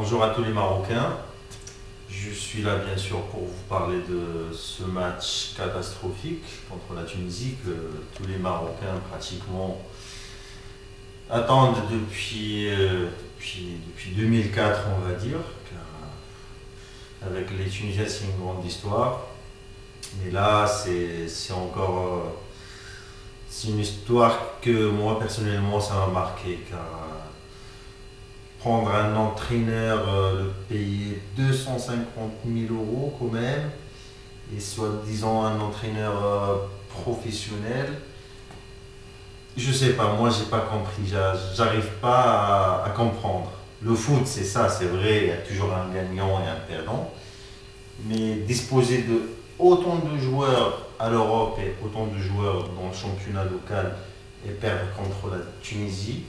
Bonjour à tous les Marocains. Je suis là bien sûr pour vous parler de ce match catastrophique contre la Tunisie que tous les Marocains pratiquement attendent depuis 2004 on va dire. Avec les Tunisiens c'est une grande histoire. Mais là c'est encore c'est une histoire que moi personnellement ça m'a marqué car prendre un entraîneur, le payer 250 000 € quand même, et soi-disant un entraîneur professionnel. Je sais pas, moi j'ai pas compris, j'arrive pas à comprendre. Le foot c'est ça, c'est vrai, il y a toujours un gagnant et un perdant, mais disposer de autant de joueurs à l'Europe et autant de joueurs dans le championnat local et perdre contre la Tunisie,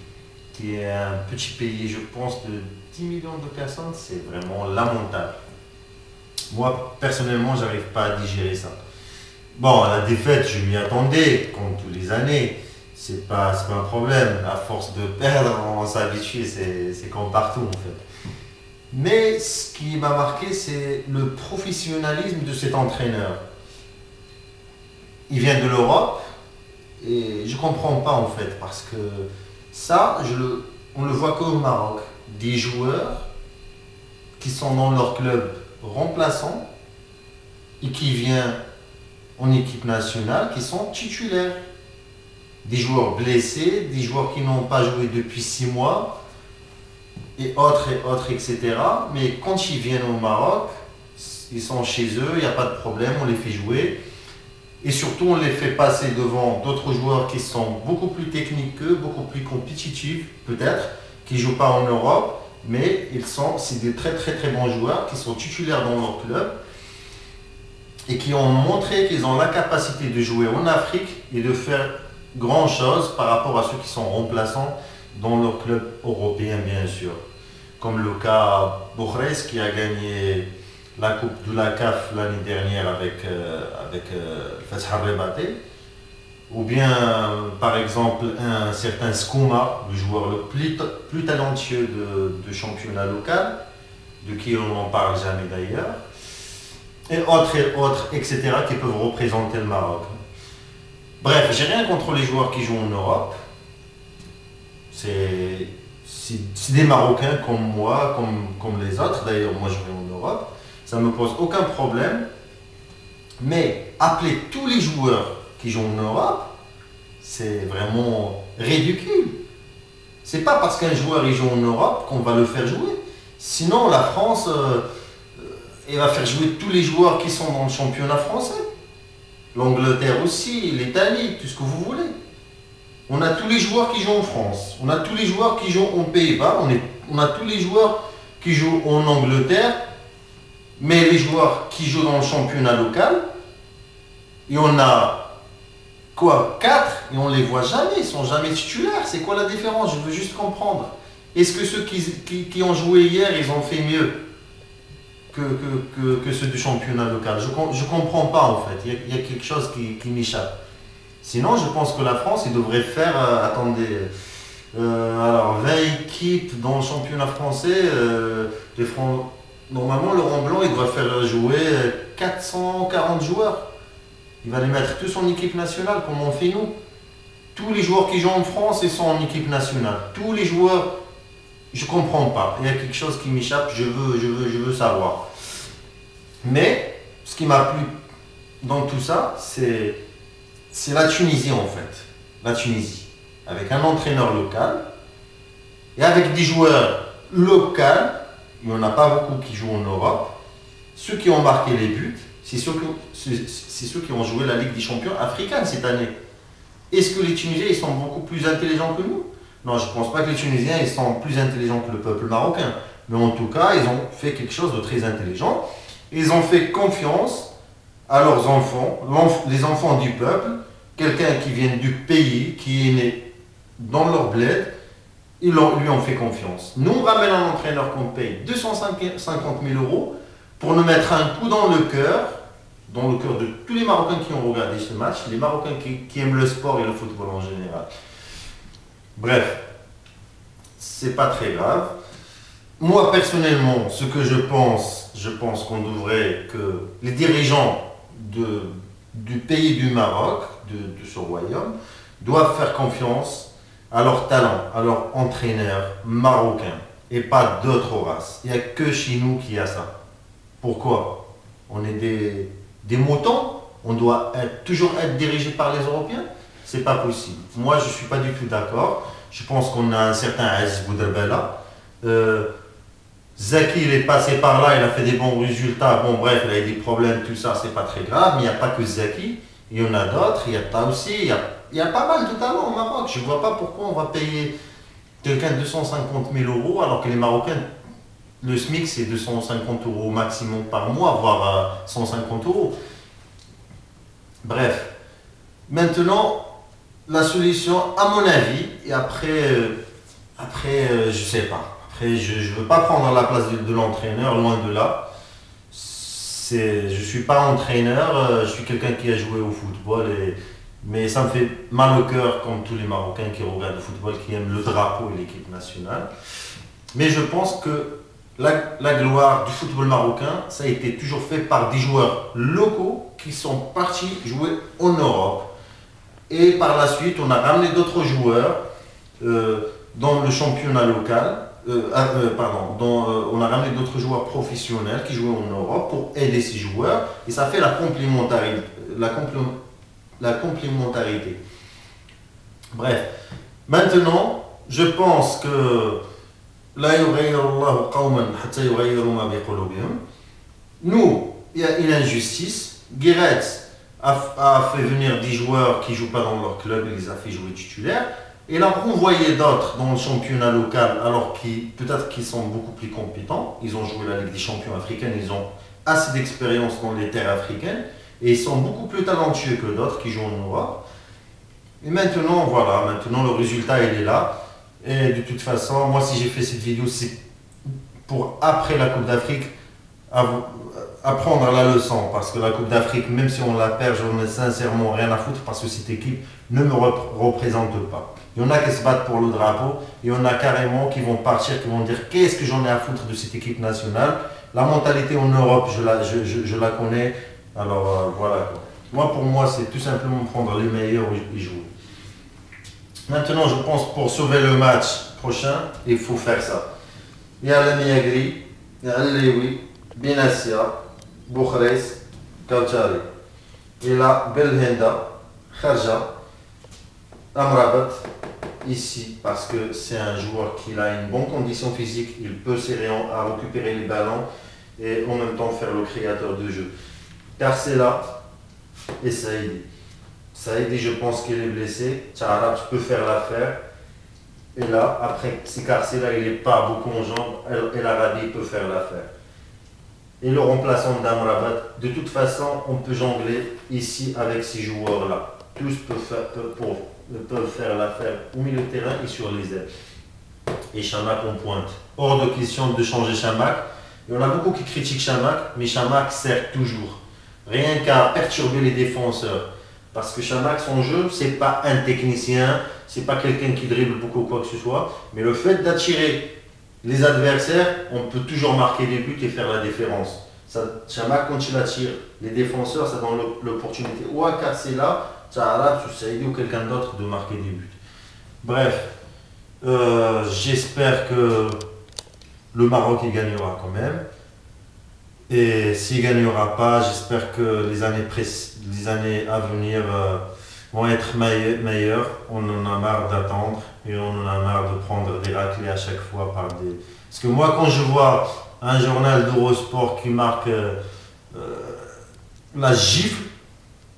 qui est un petit pays, je pense, de 10 millions de personnes, c'est vraiment lamentable. Moi, personnellement, j'arrive pas à digérer ça. Bon, la défaite, je m'y attendais, comme tous les années. C'est pas un problème. À force de perdre, on s'habitue, c'est comme partout en fait. Mais ce qui m'a marqué, c'est le professionnalisme de cet entraîneur. Il vient de l'Europe et je comprends pas en fait, parce que ça, on le voit qu'au Maroc. Des joueurs qui sont dans leur club remplaçants et qui viennent en équipe nationale, qui sont titulaires. Des joueurs blessés, des joueurs qui n'ont pas joué depuis 6 mois, et autres, etc. Mais quand ils viennent au Maroc, ils sont chez eux, il n'y a pas de problème, on les fait jouer. Et surtout, on les fait passer devant d'autres joueurs qui sont beaucoup plus techniques qu'eux, beaucoup plus compétitifs, peut-être, qui ne jouent pas en Europe, mais c'est des très très très bons joueurs qui sont titulaires dans leur club et qui ont montré qu'ils ont la capacité de jouer en Afrique et de faire grand chose par rapport à ceux qui sont remplaçants dans leur club européen, bien sûr. Comme le cas Bourrez qui a gagné la Coupe de la CAF l'année dernière avec Fatih Rabaté, ou bien par exemple un certain Skouma, le joueur le plus talentueux de championnat local, de qui on n'en parle jamais d'ailleurs, et autres, etc., qui peuvent représenter le Maroc. Bref, j'ai rien contre les joueurs qui jouent en Europe. C'est des Marocains comme moi, comme les autres. D'ailleurs, moi je vais en Europe. Ça ne me pose aucun problème. Mais appeler tous les joueurs qui jouent en Europe, c'est vraiment ridicule. C'est pas parce qu'un joueur il joue en Europe qu'on va le faire jouer. Sinon, la France, elle va faire jouer tous les joueurs qui sont dans le championnat français. L'Angleterre aussi, l'Italie, tout ce que vous voulez. On a tous les joueurs qui jouent en France, on a tous les joueurs qui jouent aux Pays-Bas, on a tous les joueurs qui jouent en Angleterre, mais les joueurs qui jouent dans le championnat local, et on a quoi, 4, et on ne les voit jamais, ils ne sont jamais titulaires. C'est quoi la différence? Je veux juste comprendre. Est-ce que ceux qui ont joué hier, ils ont fait mieux que ceux du championnat local? Je ne comprends pas en fait, il y a quelque chose qui m'échappe. Sinon, je pense que la France, il devrait faire, attendez, alors 20 équipes dans le championnat français. Normalement, Laurent Blanc, il doit faire jouer 440 joueurs. Il va les mettre tous en équipe nationale, comme on fait nous. Tous les joueurs qui jouent en France, ils sont en équipe nationale. Tous les joueurs, je ne comprends pas. Il y a quelque chose qui m'échappe, je veux savoir. Mais, ce qui m'a plu dans tout ça, c'est la Tunisie en fait. La Tunisie. Avec un entraîneur local et avec des joueurs locaux. Il n'y en a pas beaucoup qui jouent en Europe. Ceux qui ont marqué les buts, c'est ceux qui ont joué la Ligue des champions africaine cette année. Est-ce que les Tunisiens ils sont beaucoup plus intelligents que nous? Non, je ne pense pas que les Tunisiens ils sont plus intelligents que le peuple marocain. Mais en tout cas, ils ont fait quelque chose de très intelligent. Ils ont fait confiance à leurs enfants, les enfants du peuple, quelqu'un qui vient du pays, qui est né dans leur bled, ils lui ont fait confiance. Nous, on ramène un entraîneur qu'on paye 250 000 € pour nous mettre un coup dans le cœur de tous les Marocains qui ont regardé ce match, les Marocains qui aiment le sport et le football en général. Bref, c'est pas très grave. moi personnellement, ce que je pense qu'on devrait, que les dirigeants du pays du Maroc, de ce royaume, doivent faire confiance à leurs talents, à leurs entraîneurs marocains et pas d'autres races. Il n'y a que chez nous qui a ça. Pourquoi? On est des moutons, on doit toujours être dirigé par les Européens. C'est pas possible. Moi, je suis pas du tout d'accord. Je pense qu'on a un certain Aziz Boudrabella. Zaki, il est passé par là, il a fait des bons résultats. Bon, bref, il a eu des problèmes, tout ça, c'est pas très grave. Mais il n'y a pas que Zaki. Il y en a d'autres. Il y a pas aussi. Il y a pas mal de talents au Maroc. Je vois pas pourquoi on va payer quelqu'un 250 000 euros alors que les Marocains, le SMIC, c'est 250 euros au maximum par mois, voire 150 euros. Bref. Maintenant, la solution, à mon avis, et après, je sais pas. Après, je ne veux pas prendre la place de l'entraîneur, loin de là. Je suis pas entraîneur, je suis quelqu'un qui a joué au football, mais ça me fait mal au cœur, comme tous les Marocains qui regardent le football, qui aiment le drapeau et l'équipe nationale. Mais je pense que la gloire du football marocain, ça a été toujours fait par des joueurs locaux qui sont partis jouer en Europe. Et par la suite, on a ramené d'autres joueurs dans le championnat local. On a ramené d'autres joueurs professionnels qui jouaient en Europe pour aider ces joueurs. Et ça fait la complémentarité. La complémentarité. Bref, maintenant, je pense que nous, il y a une injustice. Guéret a fait venir des joueurs qui ne jouent pas dans leur club, il les a fait jouer titulaires. Et il a renvoyé d'autres dans le championnat local, alors peut-être qu'ils sont beaucoup plus compétents. Ils ont joué la Ligue des champions africaine, ils ont assez d'expérience dans les terres africaines. Et ils sont beaucoup plus talentueux que d'autres qui jouent en Europe. Et maintenant, voilà, maintenant le résultat il est là. Et de toute façon, moi si j'ai fait cette vidéo, c'est pour après la Coupe d'Afrique apprendre la leçon. Parce que la Coupe d'Afrique, même si on la perd, j'en ai sincèrement rien à foutre parce que cette équipe ne me représente pas. Il y en a qui se battent pour le drapeau, il y en a carrément qui vont partir, qui vont dire qu'est-ce que j'en ai à foutre de cette équipe nationale. La mentalité en Europe, je la connais. Alors voilà quoi. Moi pour moi c'est tout simplement prendre les meilleurs et jouer. Maintenant je pense pour sauver le match prochain, il faut faire ça. Il y a le Niagri, il y a le Lewi, Benassia, Boukhres, Kautari. Et là, Belhenda, Kharja, Amrabat, ici, parce que c'est un joueur qui a une bonne condition physique, il peut serrer à récupérer les ballons et en même temps faire le créateur de jeu. Carcela et Saïdi. Saïdi, je pense qu'il est blessé. Tchaharab, tu peux faire l'affaire. Et là, après, si Carcela il n'est pas beaucoup en jambes, El Arabi peut faire l'affaire. Et le remplaçant d'Amrabat, de toute façon, on peut jongler ici avec ces joueurs-là. Tous peuvent faire l'affaire au milieu de terrain et sur les ailes. Et Chamakh en pointe. Hors de question de changer Chamakh. Il y en a beaucoup qui critiquent Chamakh, mais Chamakh sert toujours. Rien qu'à perturber les défenseurs. Parce que Chamakh, son jeu, c'est pas un technicien, c'est pas quelqu'un qui dribble beaucoup ou quoi que ce soit, mais le fait d'attirer les adversaires, on peut toujours marquer des buts et faire la différence. Chamakh, quand il attire les défenseurs, ça donne l'opportunité ou à Karsela, Tchaharab, Saïdi ou quelqu'un d'autre de marquer des buts. Bref, j'espère que le Maroc il gagnera quand même. Et s'il ne gagnera pas, j'espère que les années à venir vont être meilleures. On en a marre d'attendre et on en a marre de prendre des raclés à chaque fois par des... Parce que moi, quand je vois un journal d'Eurosport qui marque la gifle,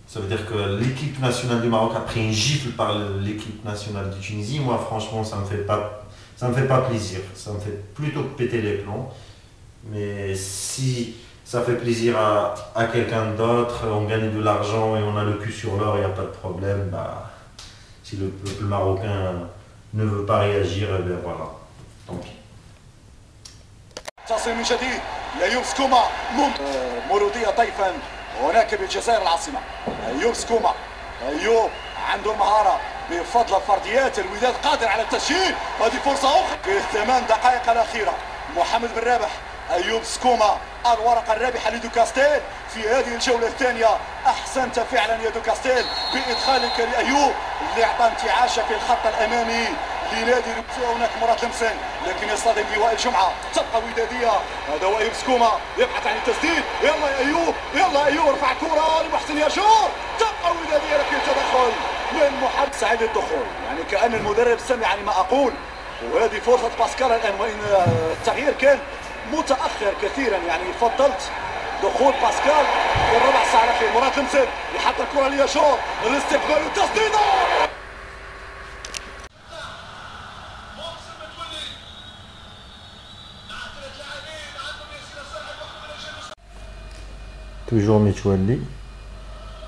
ça veut dire que l'équipe nationale du Maroc a pris une gifle par l'équipe nationale de Tunisie. Moi, franchement, ça me fait pas plaisir. Ça me fait plutôt péter les plombs. Mais si ça fait plaisir à quelqu'un d'autre, on gagne de l'argent et on a le cul sur l'or, il n'y a pas de problème. Bah, si le peuple marocain ne veut pas réagir, eh bien voilà, tant pis. تصل من جديد لأيوب سكوما مولودية طيفا هناك بالجزائر العاصمة. أيوب سكوما، أيوب عنده المهارة بفضل الفرديات، الوداد قادر على التسجيل. هذه فرصة أخرى في 8 دقائق الأخيرة محمد بن رابح، ايوب سكوما، الورقه الرابحه لدوكاستيل في هذه الجوله الثانيه. احسنت فعلا يا دوكاستيل بادخالك لايوب اللي اعطى انتعاشه في الخط الامامي لنادي هناك مراد لمسن، لكن يصطدم بوائل جمعه. تبقى وداديه، هذا هو ايوب سكوما يبحث عن التسديد. يلا يا ايوب، يلا ايوب، ارفع كره لمحسن ياشور. تبقى وداديه لكن تدخل من محمد سعيد الدخول، يعني كأن المدرب سمع لما أقول. وهذه فرصة باسكال الآن، وإن التغيير كان متأخر كثيرا، يعني فضلت دخول باسكال في الربع ساعة الأخير. مراد لمسن يحط الكرة لياشور، الاستقبال والتسديدة. Toujours Mitchouali.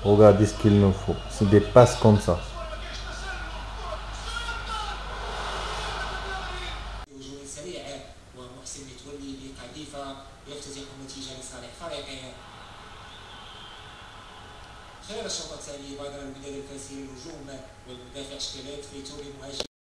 Regardez ce qu'il nous faut. C'est des passes comme ça. سريع ومحسن متولي بقذيفه يفتتح النتيجه لصالح فريقه. خلال الشوط الثاني بادر الوداد الفاسي للهجوم والمدافع شكلات في توب مهاجم